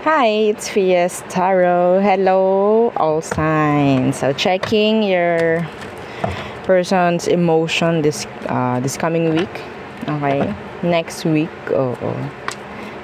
Hi, it's Fias Tarot. Hello, all signs. So, checking your person's emotion this coming week. Okay, next week. Oo.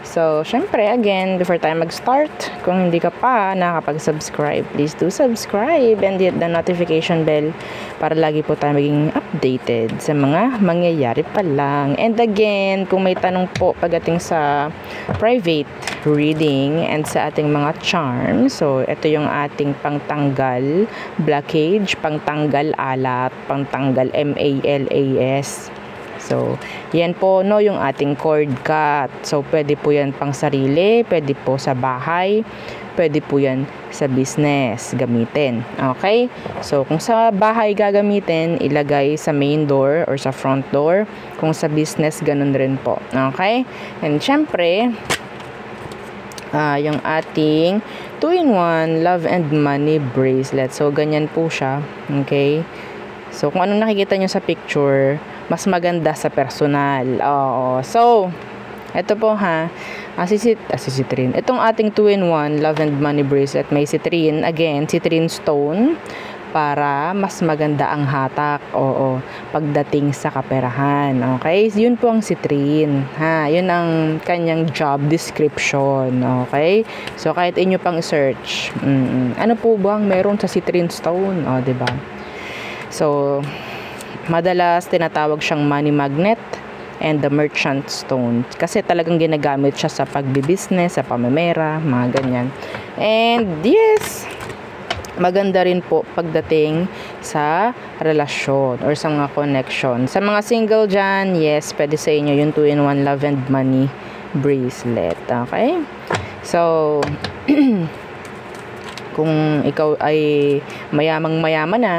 So, syempre, again, before tayo mag-start, kung hindi ka pa nakapag-subscribe, please do subscribe and hit the notification bell para lagi po tayo maging updated sa mga mangyayari pa lang. And again, kung may tanong po pagdating sa private reading and sa ating mga charms, so, ito yung ating pangtanggal blockage, pangtanggal alat, pangtanggal MALAS. So, yan po no yung ating cord cut. So, pwede po yan pang sarili, pwede po sa bahay, pwede po yan sa business gamitin. Okay? So, kung sa bahay gagamitin, ilagay sa main door or sa front door. Kung sa business, ganun rin po. Okay? And syempre, yung ating 2-in-1 Love and Money bracelet. So, ganyan po siya. Okay? So, kung anong nakikita nyo sa picture, mas maganda sa personal. Oo. So, ito po ha. Citrine. Itong ating 2-in-1 Love and Money bracelet, may citrine. Again, citrine stone para mas maganda ang hatak. Oo. Pagdating sa kaperahan. Okay? Yun po ang citrine. Ha? Yun ang kanyang job description. Okay? So, kahit inyo pang search. Ano po bang meron sa citrine stone? O, diba? So, madalas tinatawag siyang money magnet and the merchant stone kasi talagang ginagamit siya sa pagbibusiness, sa pamemera, mga ganyan. And yes, maganda rin po pagdating sa relasyon or sa mga connection. Sa mga single dyan, yes, pwede sa inyo yung 2-in-1 Love and Money bracelet. Okay? So, kung ikaw ay mayamang-mayaman na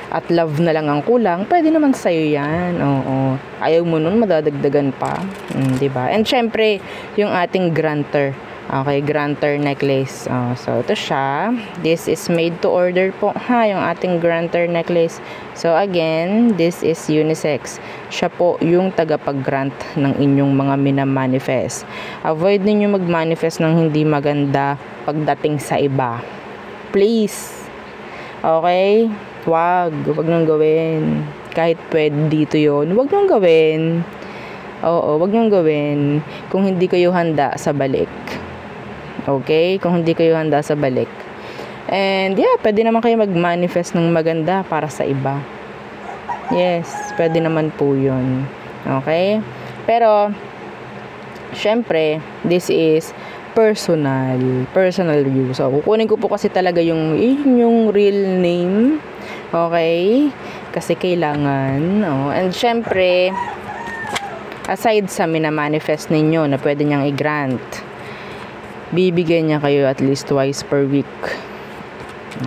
at love na lang ang kulang, pwede naman sa'yo yan. Oo. Ayaw mo nun, madadagdagan pa. Diba? And syempre, yung ating granter. Okay, granter necklace. So, ito siya. This is made to order po, ha, yung ating granter necklace. So, again, this is unisex. Siya po yung tagapag-grant ng inyong mga minamanifest. Avoid ninyo mag-manifest ng hindi maganda pagdating sa iba. Please. Okay? Wag nang gawin. Kahit pwede dito yon, wag nang gawin. Oo, wag nang gawin kung hindi kayo handa sa balik. Okay? Kung hindi kayo handa sa balik. And yeah, pwede naman kayo mag-manifest ng maganda para sa iba. Yes, pwede naman po yun. Okay? Pero, syempre, this is personal use. So, kukunin ko po kasi talaga yung real name. Okay? Kasi kailangan. And syempre, aside sa minamanifest ninyo na pwede niyang i-grant, bibigyan niya kayo at least twice per week.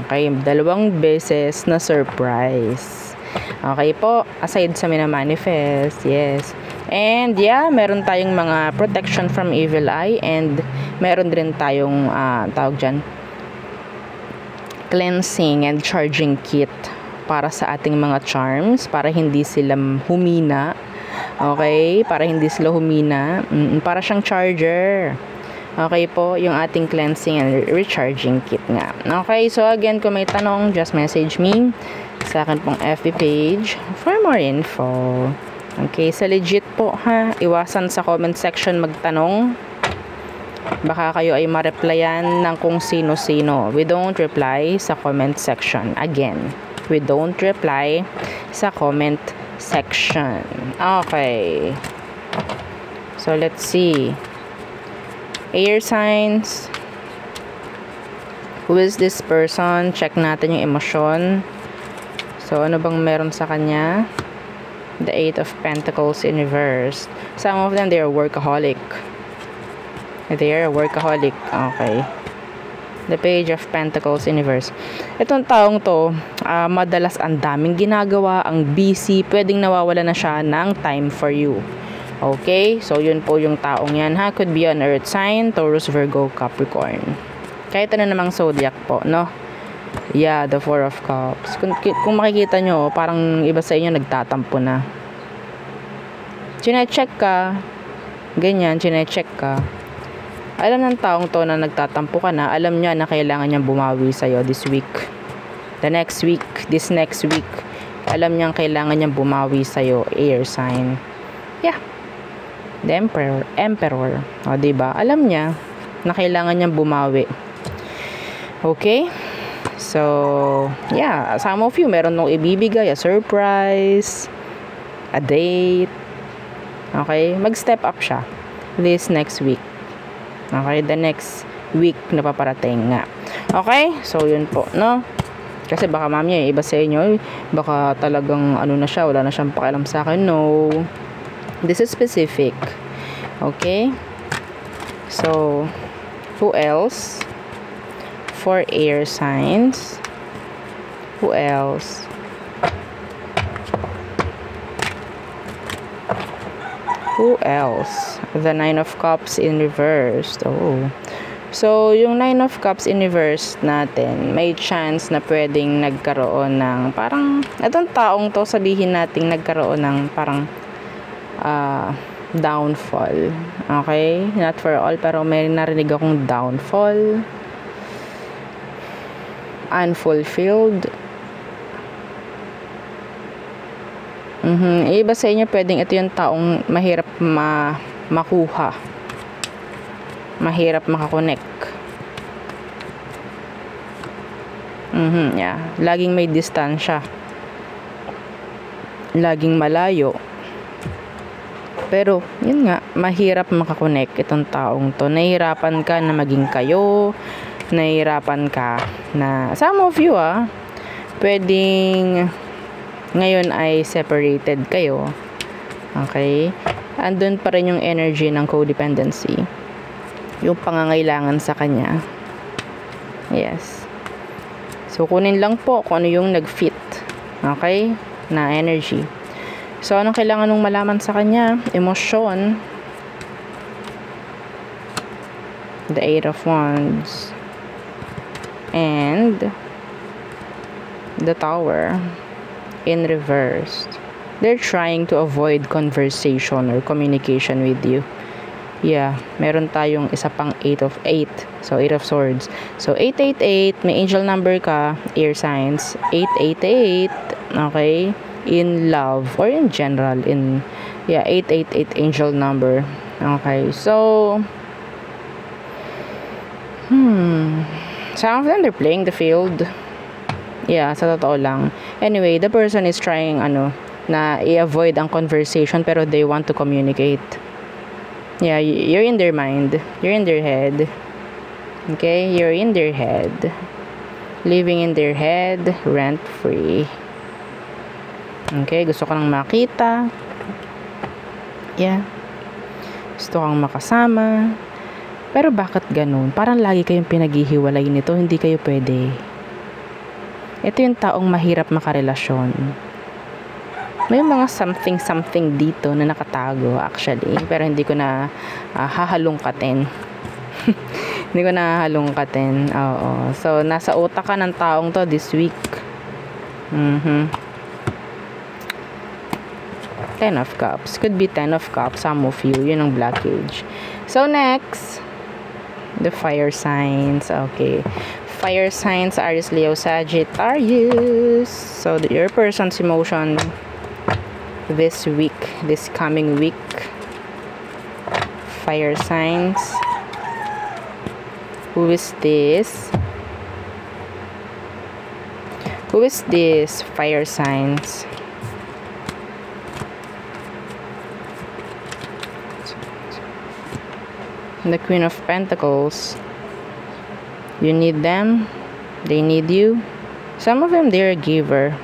Okay? 2 beses na surprise. Okay po? Aside sa minamanifest. Yes. And yeah, meron tayong mga protection from evil eye and meron din tayong tawag dyan, cleansing and charging kit para sa ating mga charms, para hindi sila humina. Okay? Para hindi sila humina. Para siyang charger. Okay po, yung ating cleansing and recharging kit nga. Okay, so again, kung may tanong, just message me sa akin pong FB page for more info. Okay, sa legit po ha, iwasan sa comment section magtanong. Baka kayo ay ma-replyan ng kung sino-sino. We don't reply sa comment section. Again, we don't reply sa comment section. Okay. So, let's see. Air signs. Who is this person? Check natin yung emosyon. So, ano bang meron sa kanya? The 8 of Pentacles in reverse. Some of them, they are workaholic. They are workaholic. Okay. The Page of Pentacles in reverse. Itong taong to, madalas ang daming ginagawa, ang busy, pwedeng nawawala na siya ng time for you. Okay? So, yun po yung taong yan, ha? Could be an earth sign, Taurus, Virgo, Capricorn. Kahit ano namang zodiac po, no? Yeah, the 4 of Cups. Kung makikita nyo, parang iba sa inyo nagtatampo na. Chine-check ka. Ganyan, chine-check ka. Alam ng taong to na nagtatampo ka na, alam niya na kailangan niyang bumawi sa'yo this week. This next week. Alam niyang kailangan niyang bumawi sa'yo, air sign. Yeah. The Emperor. O, diba? Alam niya na kailangan niyang bumawi. Okay? So, yeah. Some of you, meron nung ibibigay, a surprise, a date. Okay? Mag-step up siya this next week. Okay? The next week na paparating nga. Okay? So, yun po, no? Kasi baka mamaya, iba sa inyo, baka talagang ano na siya, wala na siyang pakialam sa akin. No. This is specific. Okay? So, who else? For air signs. Who else? Who else? The Nine of Cups in reverse. Oh. So, yung Nine of Cups in reverse natin, may chance na pwedeng nagkaroon ng parang, itong taong to, sabihin natin nagkaroon ng parang downfall. Okay? Not for all, pero may narinig akong downfall. Unfulfilled. Iba sa inyo, pwedeng ito yung taong mahirap makuha. Mahirap makakonect. Yeah. Laging may distansya. Laging malayo. Pero, yun nga, mahirap makakonect itong taong to. Nahihirapan ka na maging kayo. Nahihirapan ka na, some of you pwedeng ngayon ay separated kayo. Okay? Andun pa rin yung energy ng codependency. Yung pangangailangan sa kanya. Yes. So, kunin lang po kung ano yung nag-fit. Okay? Na energy. So, anong kailangan nung malaman sa kanya? Emosyon. The Eight of Wands. And the Tower. In reverse. They're trying to avoid conversation or communication with you. Yeah, meron tayong isa pang 8 of 8. So, 8 of Swords. So, 888, may angel number ka, air signs. 888, okay? In love, or in general, 888 angel number. Okay, so, some of them, they're playing the field. Yeah, sa totoo lang. Anyway, the person is trying, na i-avoid ang conversation, pero they want to communicate. Yeah, you're in their mind. You're in their head. Okay? You're in their head. Living in their head, rent-free. Okay? Gusto ka nang makita. Yeah. Gusto kang makasama. Pero bakit ganun? Parang lagi kayong pinaghihiwalay nito. Hindi kayo pwede. Ito yung taong mahirap makarelasyon. May mga something dito na nakatago actually, pero hindi ko na hahalungkatin. Hindi ko na hahalungkatin. Oo. So, nasa utak ka ng taong to this week. 10 of Cups. Could be 10 of Cups. Some of you. Yun ang blockage. So, next. The fire signs. Okay. Fire signs, Aries, Leo, Sagittarius. So, your person's emotion this week, this coming week. Fire signs. Who is this? Who is this fire signs? The Queen of Pentacles. You need them. They need you. Some of them, they're a giver.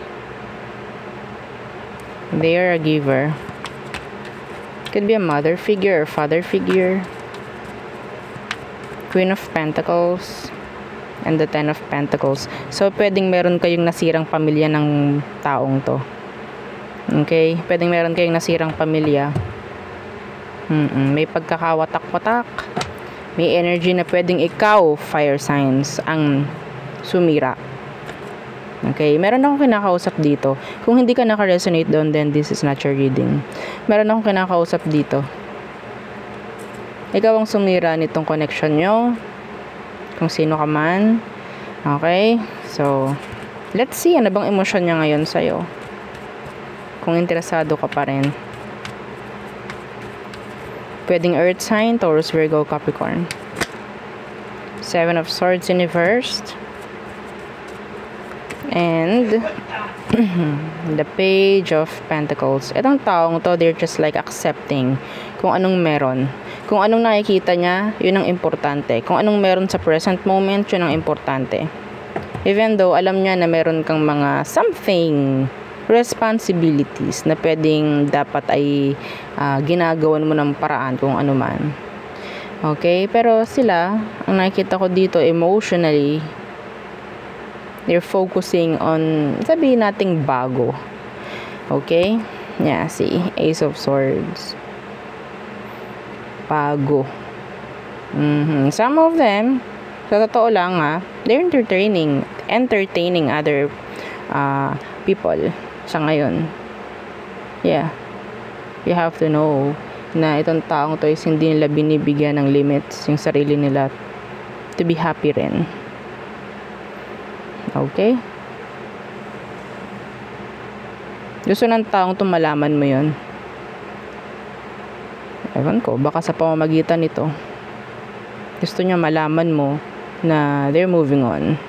They are a giver. Could be a mother figure or father figure. Queen of Pentacles and the 10 of Pentacles. So, pwedeng meron kayong nasirang pamilya ng taong to. Okay? Pwedeng meron kayong nasirang pamilya. May pagkakawatak-watak. May energy na pwedeng ikaw, fire signs, ang sumira. Okay, meron akong kinakausap dito. Kung hindi ka naka-resonate doon, then this is not your reading. Meron akong kinakausap dito. Ikaw ang sumira nitong connection nyo. Kung sino ka man. Okay? So, let's see. Ano bang emosyon niya ngayon sa'yo? Kung interesado ka pa rin. Pwedeng Earth sign, Taurus, Virgo, Capricorn. 7 of Swords in reversed. And the Page of Pentacles. Itong taong to, they're just like accepting kung anong meron. Kung anong nakikita niya, yun ang importante. Kung anong meron sa present moment, yun ang importante. Even though alam niya na meron kang mga something, responsibilities na pwedeng dapat ay ginagawan mo ng paraan kung ano man. Okay? Pero sila, ang nakikita ko dito emotionally, they're focusing on, sabihin nating bago. Okay? Yeah, see? Ace of Swords. Bago. Some of them, sa totoo lang they're entertaining other people sa ngayon. Yeah. You have to know na itong taong to is hindi nila binibigyan ng limits yung sarili nila to be happy rin. Okay? Gusto ng taong to malaman mo yun. Ewan ko, baka sa pamamagitan nito gusto niya malaman mo na they're moving on.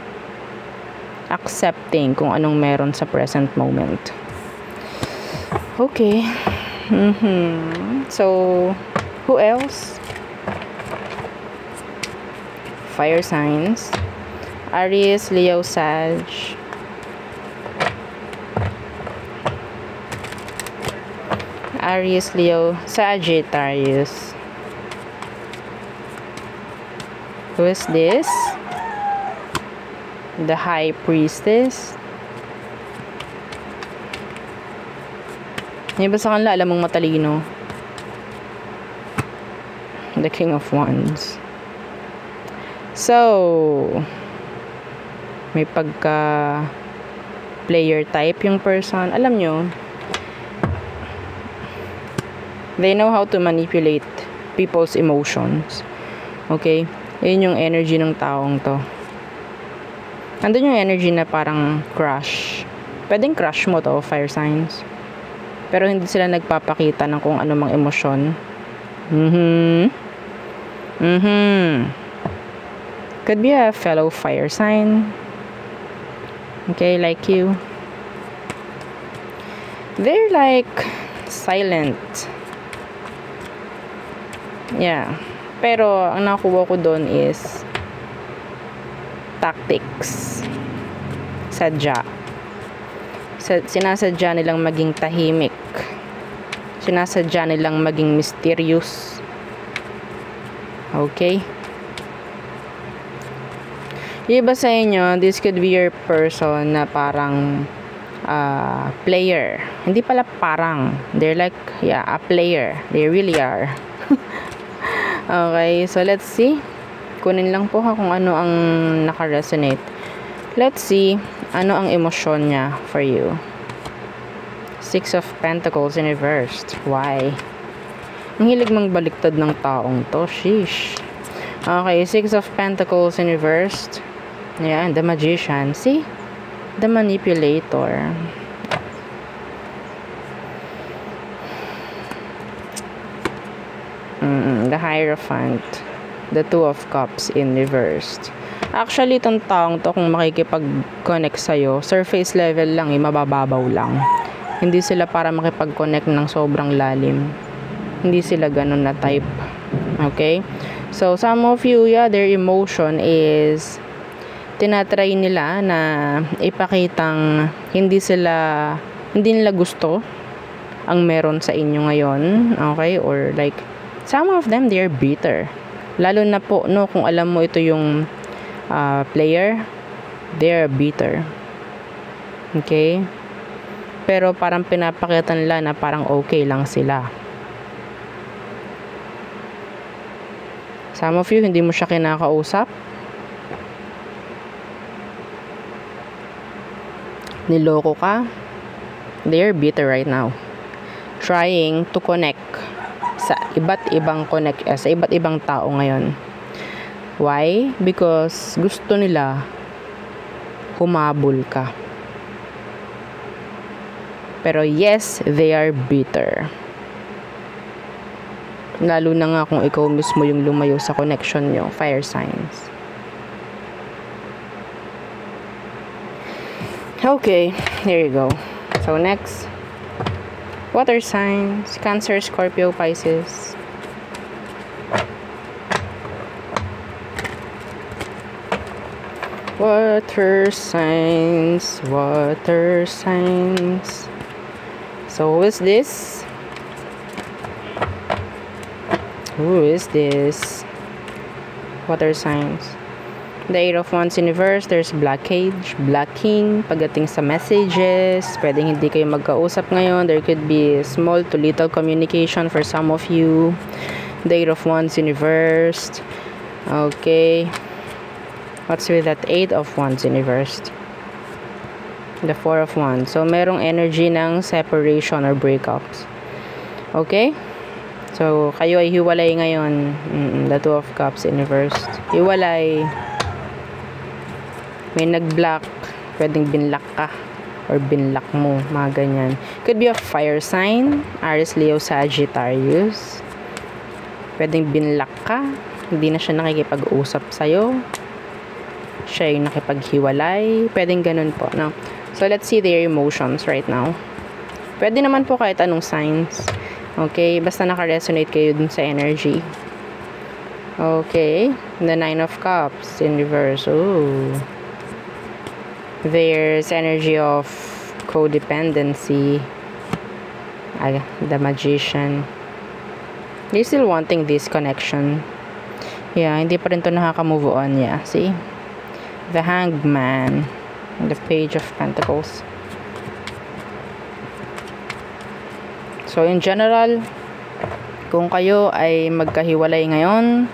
Accepting kung anong meron sa present moment. Okay. So, who else? Fire signs. Aries, Leo, Sag. Aries, Leo, Sagittarius. Who is this? The High Priestess. Yung ba sa kanila, alam mong matalino? The King of Wands. So, may pagka player type yung person. Alam nyo, they know how to manipulate people's emotions. Okay? Yun yung energy ng taong to. Nandun yung energy na parang crush. Pwedeng crush mo to, fire signs. Pero hindi sila nagpapakita ng kung ano mang emosyon. Could be a fellow fire sign. Okay, like you. They're like silent. Yeah. Pero ang nakuha ko doon is tactics. Sadya. Sinasadya nilang maging tahimik. Sinasadya nilang maging mysterious. Okay? Yung iba sa inyo, this could be your person na parang player. Hindi pala parang. They're like, yeah, a player. They really are. Okay, so let's see. Kunin lang po kung ano ang naka-resonate. Let's see, ano ang emosyon niya for you. 6 of Pentacles in reversed. Why? Ang hilig mang baliktad ng taong to. Sheesh. Okay, 6 of Pentacles in reversed. Yeah, the Magician. See? The Manipulator. The Hierophant. The 2 of Cups in reversed. Actually, itong taong to, kung makikipag-connect sa'yo, surface level lang, mabababaw lang. Hindi sila para makipag-connect ng sobrang lalim. Hindi sila ganun na type. Okay? So, some of you, yeah, their emotion is tinatry nila na ipakitang hindi nila gusto ang meron sa inyo ngayon. Okay? Or like, some of them, they're bitter. Lalo na po, no, kung alam mo ito yung player, they're bitter. Okay? Pero parang pinapakita nila na parang okay lang sila. Some of you, hindi mo siya kinakausap. Niloko ka. They're bitter right now. Trying to connect sa iba't ibang tao ngayon. Why? Because gusto nila humabol ka. Pero yes, they are bitter. Lalo na nga kung ikaw mismo yung lumayo sa connection nyo, fire signs. Okay, there you go. So next, water signs, Cancer, Scorpio, Pisces. Water signs, water signs. So who is this? Who is this? Water signs. The Eight of Wands in reverse, there's blockage, blocking, pagdating sa messages, pwedeng hindi kayo magkausap ngayon, there could be small to little communication for some of you. The Eight of Wands in reverse. Okay. What's with that Eight of Wands in reverse? The Four of Wands. So, merong energy ng separation or breakups. Okay? So, kayo ay hiwalay ngayon. The Two of Cups in reverse. Hiwalay. May nag-block, pwedeng binlock ka or binlock mo, mga ganyan. Could be a fire sign, Aries, Leo, Sagittarius. Pwedeng binlock ka, hindi na siya nakikipag-usap sa'yo. Siya yung nakipaghiwalay. Pwedeng ganun po, no? So, let's see their emotions right now. Pwede naman po kahit anong signs. Okay? Basta naka-resonate kayo dun sa energy. Okay. The Nine of Cups in reverse. Ooh. There's energy of codependency. The Magician. They're still wanting this connection. Yeah, hindi pa rin to nakaka-move on. Yeah, see? The Hangman. The Page of Pentacles. So, in general, kung kayo ay magkahiwalay ngayon,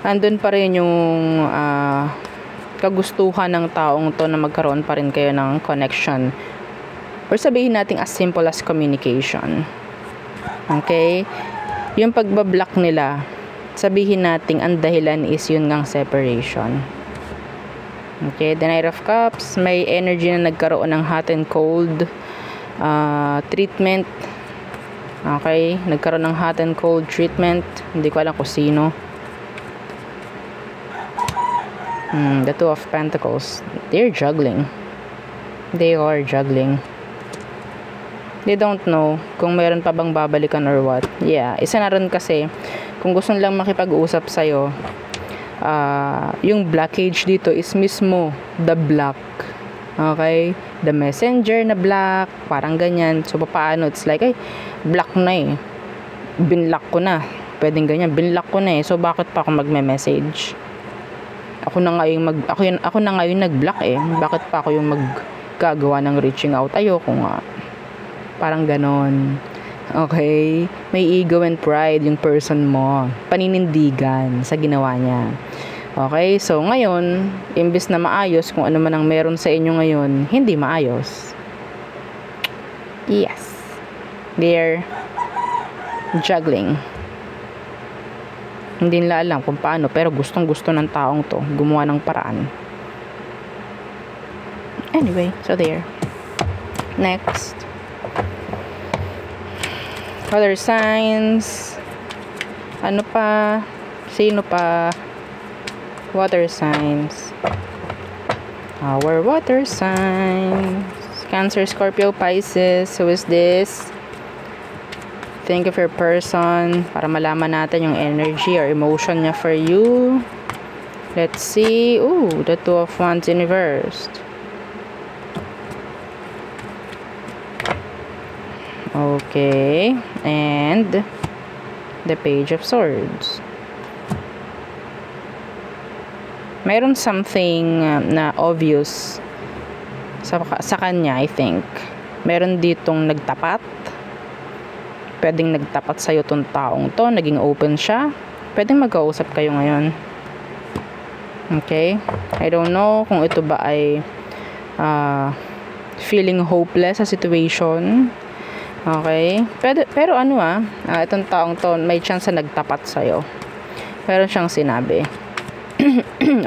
andun pa rin yung kagustuhan ng taong to na magkaroon pa rin kayo ng connection. Or sabihin natin as simple as communication. Okay? Yung pagbablock nila, sabihin natin ang dahilan is yun ngang separation. Okay? The Knight of Cups, may energy na nagkaroon ng hot and cold treatment. Okay? Nagkaroon ng hot and cold treatment. Hindi ko alam kung sino. The Two of Pentacles. They're juggling. They are juggling. They don't know kung meron pa bang babalikan or what. Yeah, isa na rin kasi kung gusto nilang makipag-usap sa'yo, yung blockage dito is mismo the block. Okay? The messenger na block, parang ganyan. So, paano? It's like, ay, block na eh. Binlock ko na. Pwedeng ganyan. Binlock ko na eh. So, bakit pa ako magme-message? Ako na nga yung nag-block eh. Bakit pa ako yung maggagawa ng reaching out? Ayoko nga. Parang ganon. Okay? May ego and pride yung person mo. Paninindigan sa ginawa niya. Okay? So, ngayon, imbis na maayos, kung ano man ang meron sa inyo ngayon, hindi maayos. Yes. They're juggling. Hindi nila alam kung paano, pero gustong-gusto ng taong to gumawa ng paraan. Anyway, so there. Next. Other signs. Ano pa? Sino pa? Water signs. Our water signs. Cancer, Scorpio, Pisces. Who is this? Think of your person para malaman natin yung energy or emotion niya for you. Let's see. Ooh, the Two of Wands in reverse. Okay. And the Page of Swords. Mayroon something na obvious sa kanya, I think. Meron ditong nagtapat. Pwedeng nagtapat sa'yo tong taong to, naging open siya. Pwedeng magkausap kayo ngayon. Okay? I don't know kung ito ba ay feeling hopeless sa situation. Okay? Pero ano itong taong to, may chance na nagtapat sa'yo. Meron siyang sinabi.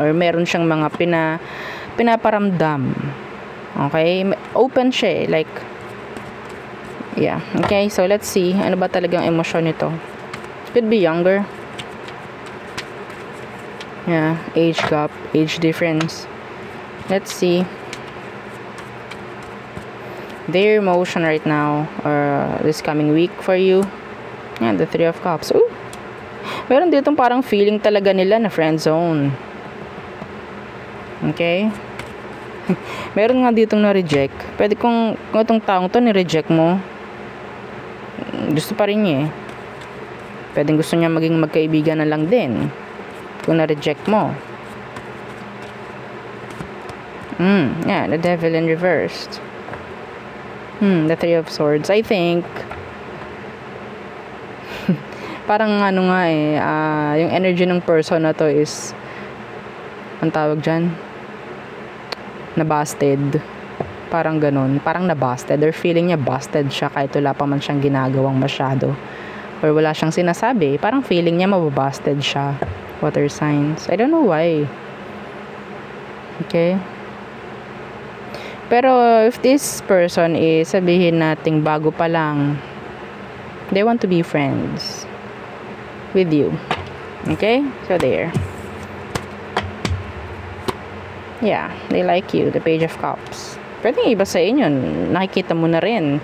Or meron siyang mga pinaparamdam. Okay? Open siya like, yeah. Okay, so let's see. Ano ba talagang emosyon nito? Could be younger. Yeah, age gap, age difference. Let's see. Their emotion right now or this coming week for you. Yeah, the Three of Cups. Ooh. Meron ditong parang feeling talaga nila na friend zone. Okay? Meron nga ditong na-reject. Pwede kung itong taong to ni-reject mo, gusto pa rin niya eh. Pwede gusto niya maging magkaibigan na lang din kung na-reject mo. Yeah, the Devil in reversed. The Three of Swords. I think parang ano nga yung energy ng person na to is ang tawag dyan, nabasted. Parang ganun. Parang nabasted. Or feeling niya busted siya kahit wala pa man siyang ginagawang masyado. Or wala siyang sinasabi. Parang feeling niya mababusted siya. Water signs. I don't know why. Okay? Pero if this person is, sabihin nating bago pa lang, they want to be friends with you. Okay? So there. Yeah, they like you. The Page of Cups. Pwede iba sa inyo. Nakikita mo na rin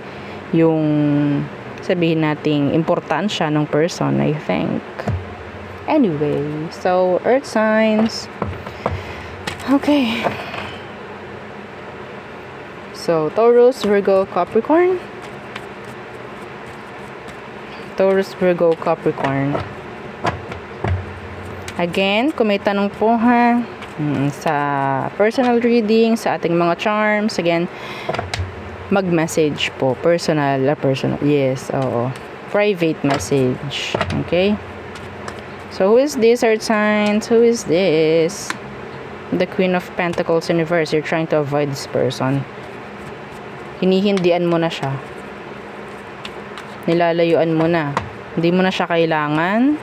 yung sabihin nating importansya ng person, I think. Anyway, so earth signs. Okay. So, Taurus, Virgo, Capricorn. Taurus, Virgo, Capricorn. Again, kung may tanong po sa personal reading, sa ating mga charms, again, mag-message po. Personal. Yes, oo. Private message. Okay? So, who is this, earth signs? Who is this? The Queen of Pentacles in reverse. You're trying to avoid this person. Hinihindian mo na siya. Nilalayuan mo na. Hindi mo na siya kailangan.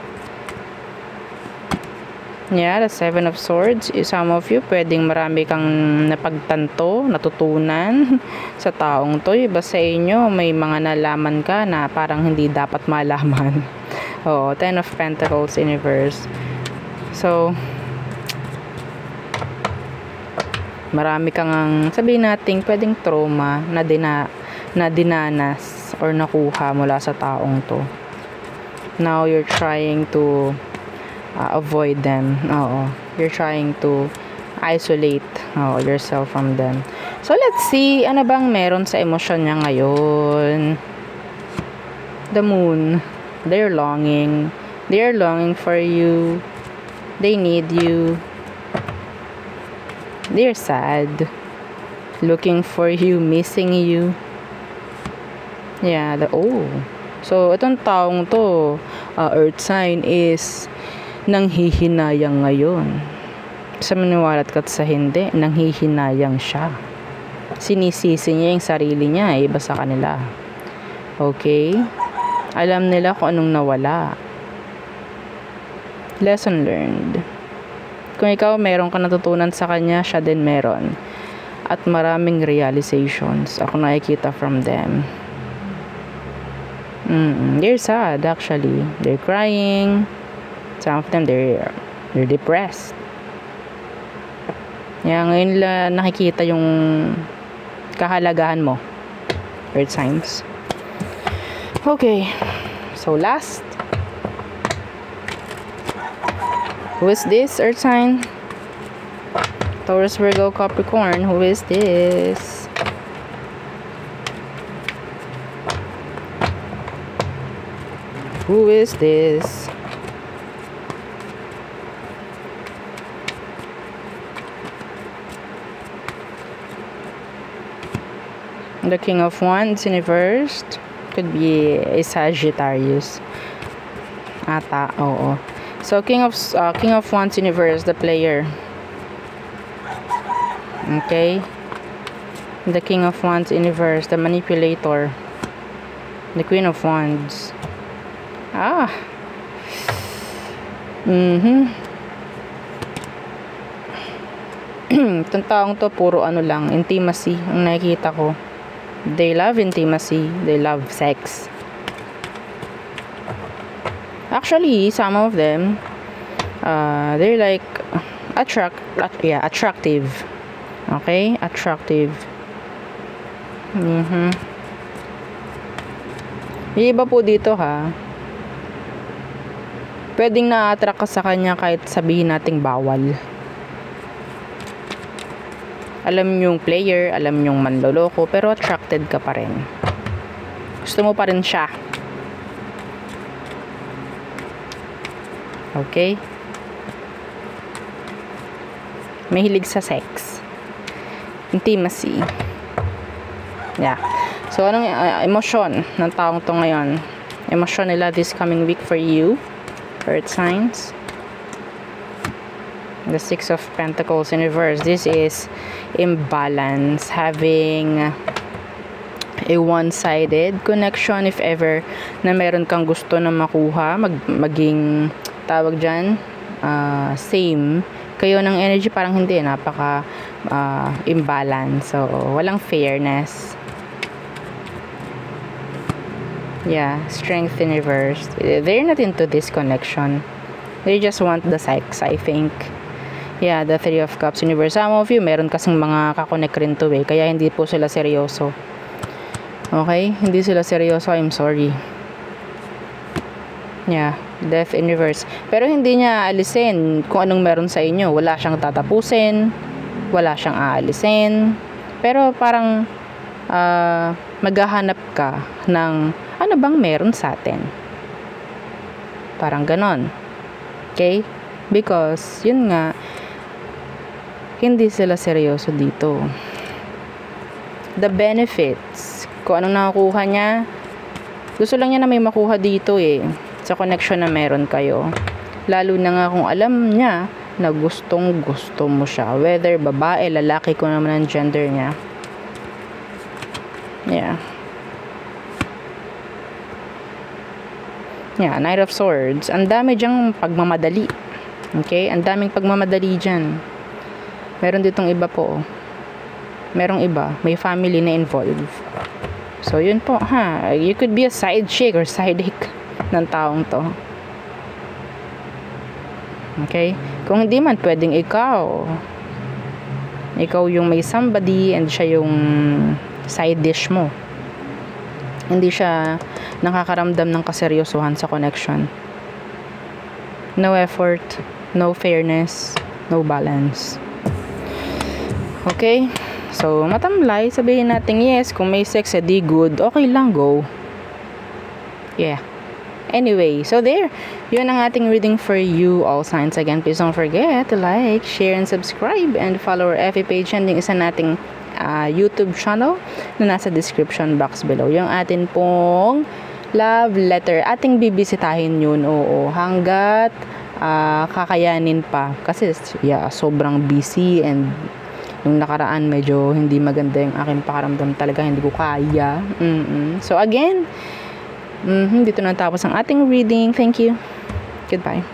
Yeah, the Seven of Swords. Some of you, pwedeng marami kang napagtanto, natutunan sa taong to. Iba sa inyo, may mga nalaman ka na parang hindi dapat malaman. Oh, Ten of Pentacles in reverse. So, marami kang sabihin natin pwedeng trauma na dinanas or nakuha mula sa taong to. Now you're trying to avoid them. Oo. You're trying to isolate yourself from them. So let's see ano bang meron sa emosyon niya ngayon. The Moon. They're longing. They're longing for you. They need you. They're sad, looking for you, missing you. Yeah, so itong taong to, earth sign is nanghihinayang ngayon. Sa maniwalat ka at sa hindi, nanghihinayang siya. Sinisisi niya yung sarili niya, iba sa kanila. Okay? Alam nila kung anong nawala. Lesson learned. Kung ikaw meron ka natutunan sa kanya, siya din meron. At maraming realizations ako nakikita from them. They're sad actually. They're crying. Some of them they're depressed. Ngayon lang nakikita yung kahalagahan mo. Earth signs. Okay. So last. Who is this, earth sign? Taurus, Virgo, Capricorn. Who is this? Who is this? The King of Wands in reversed. Could be a Sagittarius. Ata, oo. So, King of Wands in reverse, the player. Okay? The King of Wands in reverse, the manipulator. The Queen of Wands. Itong taong to, puro ano lang, intimacy ang nakikita ko. They love intimacy. They love sex. Actually, some of them, they're like attractive. Okay? Attractive. Yung iba po dito ha, pwedeng na-attract ka sa kanya kahit sabihin nating bawal. Alam yung player, alam yung manloloko, pero attracted ka pa rin. Gusto mo pa rin siya. Okay? Mahilig sa sex. Intimacy. Yeah. So, anong emosyon ng taong to ngayon? Emosyon nila this coming week for you, Earth signs. The Six of Pentacles in reverse. This is imbalance. Having a one-sided connection. If ever na meron kang gusto na makuha, maging tawag dyan, same. Kayo ng energy parang hindi. Napaka imbalance. So, walang fairness. Yeah, strength in reverse. They're not into this connection. They just want the sex, I think. Yeah, the Three of Cups in reverse. Some of you, meron kasing mga kakonek rin to eh. Kaya hindi po sila seryoso. Okay? Hindi sila seryoso. I'm sorry. Yeah, Death in reverse. Pero hindi niya aalisin kung anong meron sa inyo. Wala siyang tatapusin. Wala siyang aalisin. Pero parang maghahanap ka ng ano bang meron sa atin? Parang ganon. Okay? Because, yun nga, hindi sila seryoso dito. The benefits, kung anong nakakuha niya, gusto lang niya na may makuha dito eh, sa connection na meron kayo. Lalo na nga kung alam niya na gustong gusto mo siya. Whether babae, lalaki, kung naman ang gender niya. Yeah. Yeah, Knight of Swords. Ang dami dyang pagmamadali. Okay? Ang daming pagmamadali dyan. Meron ditong iba po. Merong iba. May family na involved. So, yun po, ha? You could be a side chick or side hick ng taong to. Okay? Kung hindi man, pwedeng ikaw. Ikaw yung may somebody and siya yung side dish mo. Hindi siya nakakaramdam ng kaseryosohan sa connection. No effort, no fairness, no balance. Okay? So, matamlay, sabihin natin yes, kung may sex, edi good, okay lang, go. Yeah. Anyway, so there. Yun ang ating reading for you, all signs. Again, please don't forget to like, share, and subscribe, and follow our FB page, and yung isa nating YouTube channel na nasa description box below. Yung atin pong love letter. Ating bibisitahin yun, oo. Hanggat kakayanin pa. Kasi, yeah, sobrang busy and yung nakaraan medyo hindi maganda yung aking pakaramdam talaga. Hindi ko kaya. So, again, dito na tapos ang ating reading. Thank you. Goodbye.